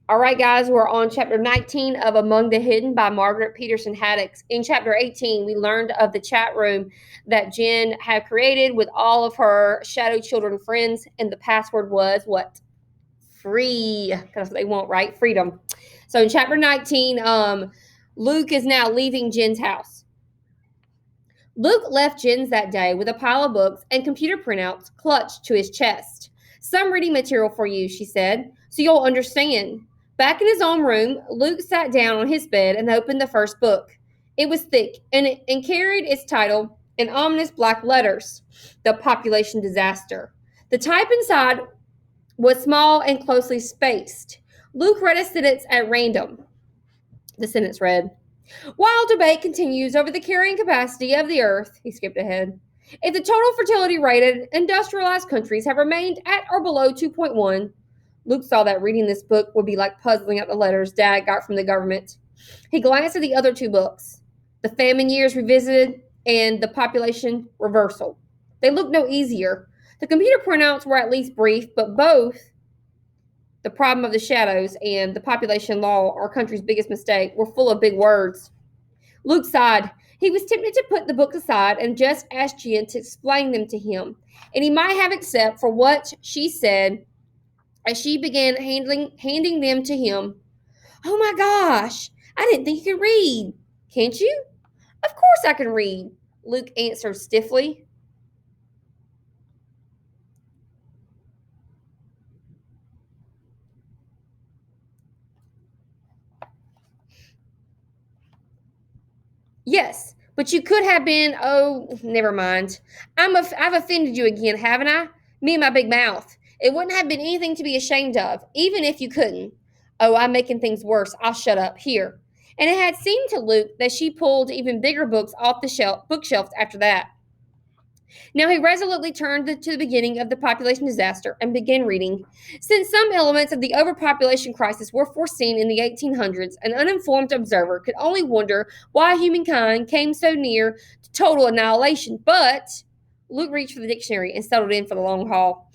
All right, guys, we're on chapter 19 of Among the Hidden by Margaret Peterson Haddix. In chapter 18, we learned of the chat room that Jen had created with all of her shadow children friends, and the password was what? Free, because they want, right? Freedom. So in chapter 19, Luke is now leaving Jen's house. Luke left Jen's that day with a pile of books and computer printouts clutched to his chest. Some reading material for you, she said, so you'll understand. Back in his own room, Luke sat down on his bed and opened the first book. It was thick and carried its title in ominous black letters, The Population Disaster. The type inside was small and closely spaced. Luke read a sentence at random. The sentence read, "While debate continues over the carrying capacity of the earth," he skipped ahead, "if the total fertility rate in industrialized countries have remained at or below 2.1, Luke saw that reading this book would be like puzzling out the letters Dad got from the government. He glanced at the other two books, The Famine Years Revisited and The Population Reversal. They looked no easier. The computer printouts were at least brief, but both The Problem of the Shadows and The Population Law, Our Country's Biggest Mistake, were full of big words. Luke sighed. He was tempted to put the books aside and just ask Jen to explain them to him, and he might have except for what she said as she began handing them to him. "Oh my gosh, I didn't think you could read." "Can't you?" "Of course I can read," Luke answered stiffly. "Yes, but you could have been, oh, never mind. I've offended you again, haven't I? Me and my big mouth. It wouldn't have been anything to be ashamed of, even if you couldn't. Oh, I'm making things worse. I'll shut up. Here." And it had seemed to Luke that she pulled even bigger books off the bookshelves after that. Now he resolutely turned to the beginning of the population disaster and began reading. Since some elements of the overpopulation crisis were foreseen in the 1800s, an uninformed observer could only wonder why humankind came so near to total annihilation. But Luke reached for the dictionary and settled in for the long haul.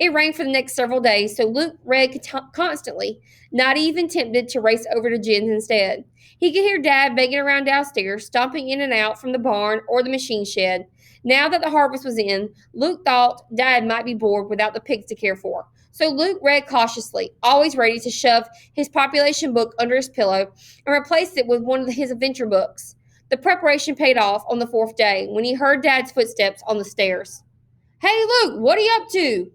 It rained for the next several days, so Luke read constantly, not even tempted to race over to Jen's instead. He could hear Dad begging around downstairs, stomping in and out from the barn or the machine shed. Now that the harvest was in, Luke thought Dad might be bored without the pigs to care for. So Luke read cautiously, always ready to shove his population book under his pillow and replace it with one of his adventure books. The preparation paid off on the fourth day when he heard Dad's footsteps on the stairs. "Hey, Luke, what are you up to?"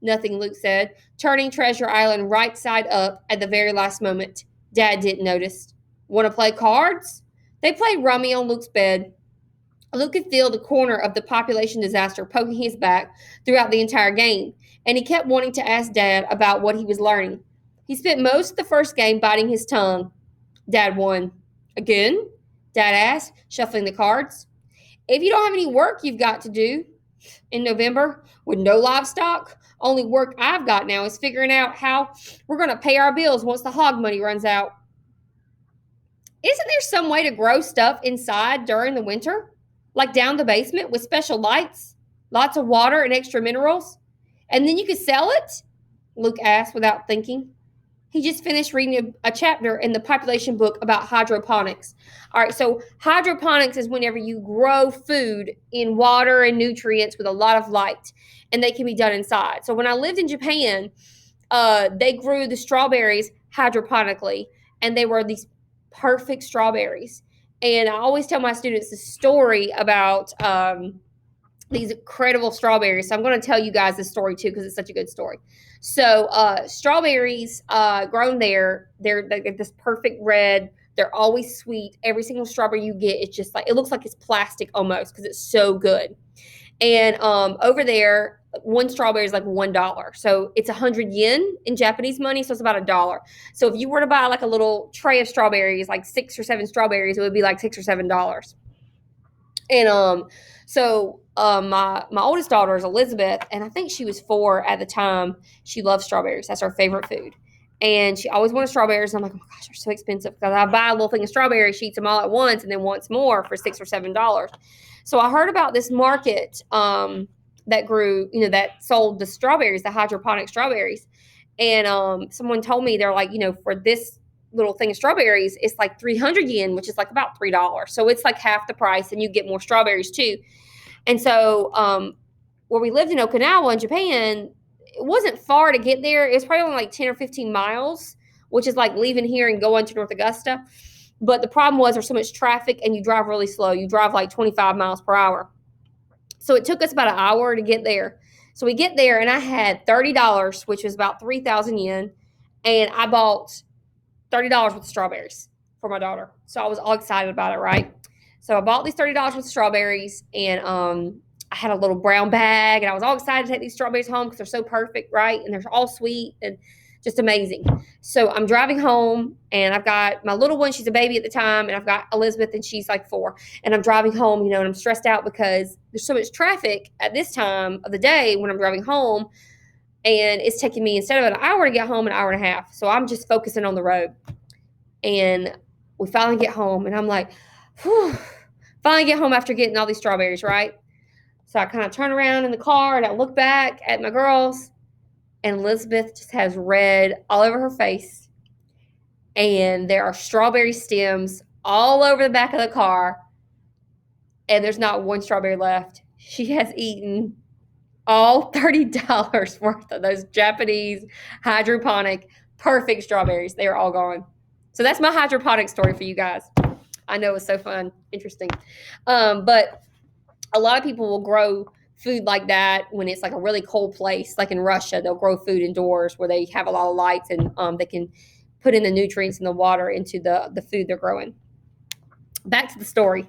"Nothing," Luke said, turning Treasure Island right side up at the very last moment. Dad didn't notice. "Want to play cards?" They played rummy on Luke's bed. Luke could feel the corner of the population disaster poking his back throughout the entire game, and he kept wanting to ask Dad about what he was learning. He spent most of the first game biting his tongue. Dad won. "Again?" Dad asked, shuffling the cards. "If you don't have any work you've got to do in November with no livestock, only work I've got now is figuring out how we're going to pay our bills once the hog money runs out." "Isn't there some way to grow stuff inside during the winter? Like down the basement with special lights, lots of water and extra minerals? And then you could sell it?" Luke asked without thinking. He just finished reading a chapter in the population book about hydroponics. All right, so hydroponics is whenever you grow food in water and nutrients with a lot of light, and they can be done inside. So when I lived in Japan, they grew the strawberries hydroponically, and they were these perfect strawberries. And I always tell my students the story about these incredible strawberries. So I'm going to tell you guys this story too because it's such a good story. So strawberries grown there, they're this perfect red. They're always sweet. Every single strawberry you get, it's just like, it looks like it's plastic almost because it's so good. And over there, one strawberry is like $1. So it's 100 yen in Japanese money. So it's about $1. So if you were to buy like a little tray of strawberries, like 6 or 7 strawberries, it would be like $6 or $7. And my oldest daughter is Elizabeth, and I think she was 4 at the time. She loves strawberries. That's her favorite food. And she always wanted strawberries. And I'm like, oh my gosh, they're so expensive. Because I buy a little thing of strawberries, she eats them all at once, and then wants more for $6 or $7. So I heard about this market that grew, that sold the strawberries, the hydroponic strawberries. And someone told me, they're like, for this little thing of strawberries, it's like 300 yen, which is like about $3. So it's like half the price, and you get more strawberries too. And so where we lived in Okinawa in Japan, it wasn't far to get there. It was probably only like 10 or 15 miles, which is like leaving here and going to North Augusta. But the problem was there's so much traffic, and you drive really slow. You drive like 25 miles per hour. So it took us about an hour to get there. So we get there, and I had $30, which was about 3,000 yen, and I bought $30 worth of strawberries for my daughter. So I was all excited about it, right? So I bought these $30 worth of strawberries, and I had a little brown bag, and I was all excited to take these strawberries home because they're so perfect, right? And they're all sweet and just amazing. So I'm driving home, and I've got my little one. She's a baby at the time, and I've got Elizabeth, and she's like 4. And I'm driving home, and I'm stressed out because there's so much traffic at this time of the day when I'm driving home, and it's taking me, instead of an hour to get home, an hour and a half. So I'm just focusing on the road. And we finally get home, and I'm like, whew. Finally get home after getting all these strawberries, right? So I kind of turn around in the car, and I look back at my girls, and Elizabeth just has red all over her face. And there are strawberry stems all over the back of the car, and there's not one strawberry left. She has eaten all $30 worth of those Japanese hydroponic perfect strawberries. They are all gone. So that's my hydroponic story for you guys. I know it's so fun, interesting. But a lot of people will grow food like that when it's like a really cold place, like in Russia. They'll grow food indoors where they have a lot of lights, and they can put in the nutrients and the water into the food they're growing. Back to the story.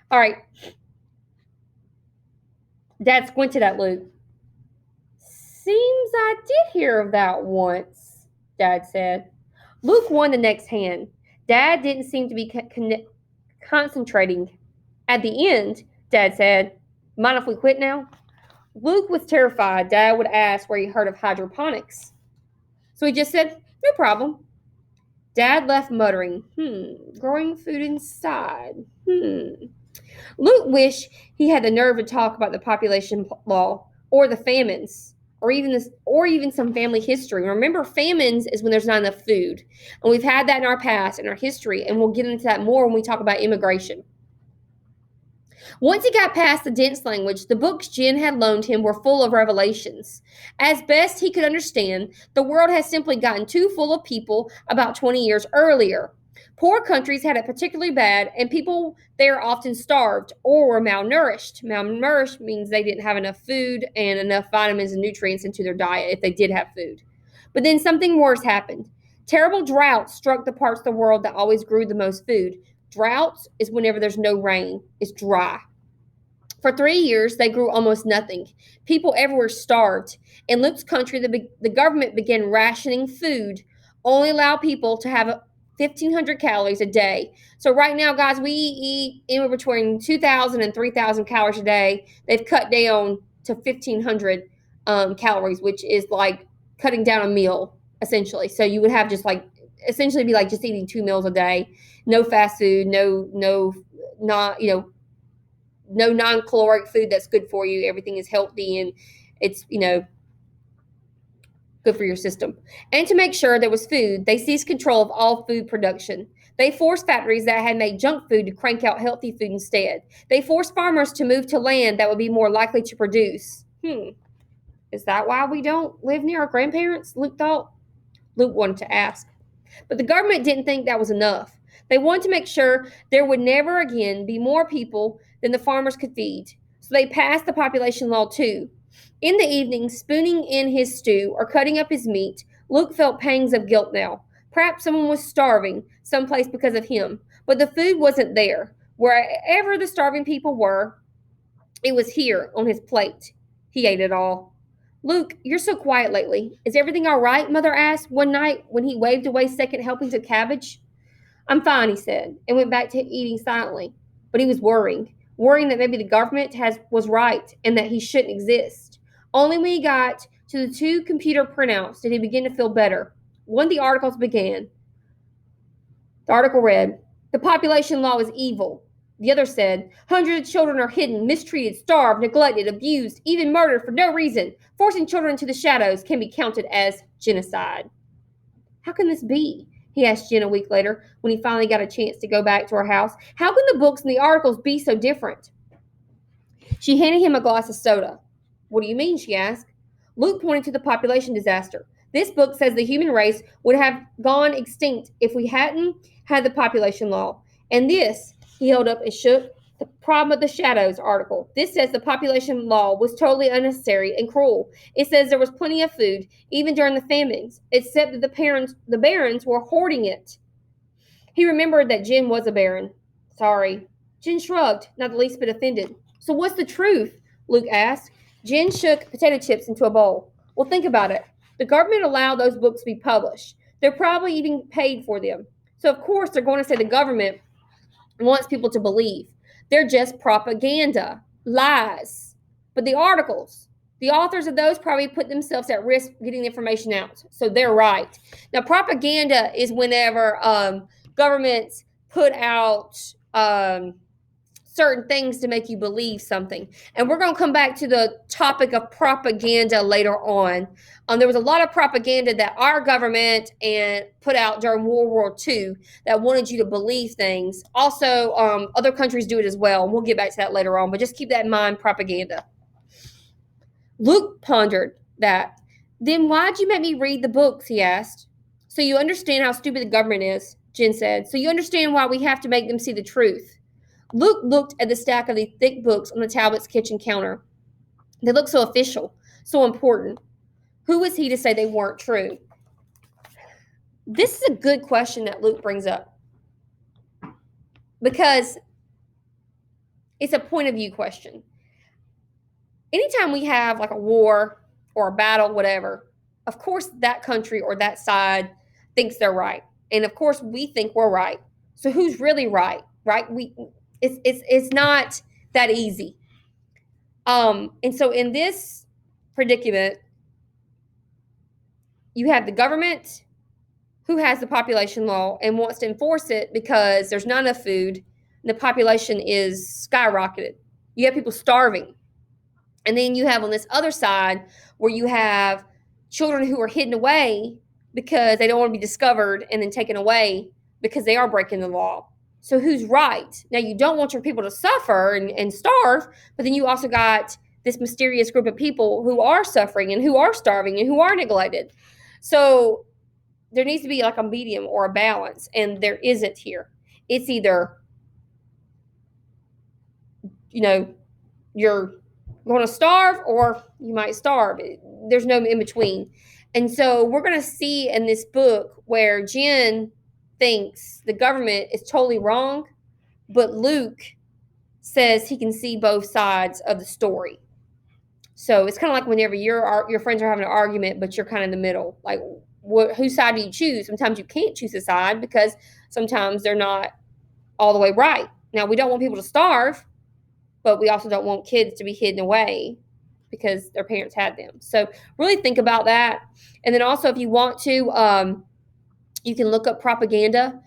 All right. Dad squinted at Luke. Seems I did hear of that once, Dad said. Luke won the next hand. Dad didn't seem to be concentrating. At the end, Dad said, mind if we quit now? Luke was terrified. Dad would ask where he heard of hydroponics. So he just said, no problem. Dad left muttering, growing food inside. Luke wished he had the nerve to talk about the population law or the famines, or even some family history. Remember, famines is when there's not enough food. And we've had that in our past, in our history, and we'll get into that more when we talk about immigration. Once he got past the dense language, the books Jen had loaned him were full of revelations. As best he could understand, the world has simply gotten too full of people about 20 years earlier. Poor countries had it particularly bad, and people there often starved or were malnourished. Malnourished means they didn't have enough food and enough vitamins and nutrients into their diet if they did have food. But then something worse happened. Terrible droughts struck the parts of the world that always grew the most food. Droughts is whenever there's no rain. It's dry. For 3 years, they grew almost nothing. People everywhere starved. In Luke's country, the government began rationing food, only allow people to have 1,500 calories a day. So right now, guys, we eat anywhere between 2,000 and 3,000 calories a day. They've cut down to 1,500 calories, which is like cutting down a meal, essentially. So you would have just like, essentially be like just eating 2 meals a day. No fast food, no non-caloric food that's good for you. Everything is healthy, and it's, good for your system. And to make sure there was food, they seized control of all food production. They forced factories that had made junk food to crank out healthy food instead. They forced farmers to move to land that would be more likely to produce. Is that why we don't live near our grandparents? Luke thought. Luke wanted to ask. But the government didn't think that was enough. They wanted to make sure there would never again be more people than the farmers could feed. So they passed the population law too. In the evening, spooning in his stew or cutting up his meat, Luke felt pangs of guilt now. Perhaps someone was starving someplace because of him. But the food wasn't there. Wherever the starving people were, it was here on his plate. He ate it all. Luke, you're so quiet lately. Is everything all right? Mother asked one night when he waved away second helpings of cabbage. I'm fine, he said, and went back to eating silently. But he was worrying that maybe the government was right and that he shouldn't exist. Only when he got to the 2 computer printouts did he begin to feel better. One of the articles began. The article read, "The population law is evil. The other said, hundreds of children are hidden, mistreated, starved, neglected, abused, even murdered for no reason. Forcing children into the shadows can be counted as genocide. How can this be? He asked Jen a week later when he finally got a chance to go back to her house. How can the books and the articles be so different? She handed him a glass of soda. What do you mean? She asked. Luke pointed to the population disaster. This book says the human race would have gone extinct if we hadn't had the population law. And this, he held up and shook, the problem of the shadows article. This says the population law was totally unnecessary and cruel. It says there was plenty of food, even during the famines, except that the barons were hoarding it. He remembered that Jen was a baron. Sorry. Jen shrugged, not the least bit offended. So what's the truth? Luke asked. Jen shook potato chips into a bowl. Well, think about it. The government allowed those books to be published. They're probably even paid for them. So, of course, they're going to say the government wants people to believe. They're just propaganda, lies. But the articles, the authors of those probably put themselves at risk getting the information out. So they're right. Now, propaganda is whenever governments put out certain things to make you believe something. And we're going to come back to the topic of propaganda later on. There was a lot of propaganda that our government and put out during World War II that wanted you to believe things. Also, other countries do it as well. And we'll get back to that later on, but just keep that in mind, propaganda. Luke pondered that. Then why'd you make me read the books, he asked. So you understand how stupid the government is, Jen said. So you understand why we have to make them see the truth. Luke looked at the stack of the thick books on the Talbot's kitchen counter. They looked so official, so important. Who was he to say they weren't true? This is a good question that Luke brings up because it's a point of view question. Anytime we have like a war or a battle, whatever, of course that country or that side thinks they're right. And of course we think we're right. So who's really right? Right? It's not that easy. And so in this predicament, you have the government who has the population law and wants to enforce it because there's not enough food and the population is skyrocketed. You have people starving. And then you have on this other side where you have children who are hidden away because they don't want to be discovered and then taken away because they are breaking the law. So who's right? Now, you don't want your people to suffer and starve, but then you also got this mysterious group of people who are suffering and who are starving and who are neglected. So there needs to be like a medium or a balance, and there isn't here. It's either, you're going to starve or you might starve. There's no in between. And so we're going to see in this book where Jen thinks the government is totally wrong, but Luke says he can see both sides of the story. So it's kind of like whenever your friends are having an argument, but you're kind of in the middle. Like, whose side do you choose? Sometimes you can't choose a side because sometimes they're not all the way right. Now, we don't want people to starve, but we also don't want kids to be hidden away because their parents had them. So really think about that. And then also if you want to, you can look up propaganda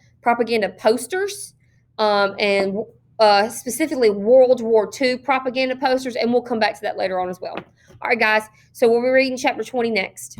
posters, and specifically World War II propaganda posters, and we'll come back to that later on as well. All right, guys. So we'll be reading chapter 20 next.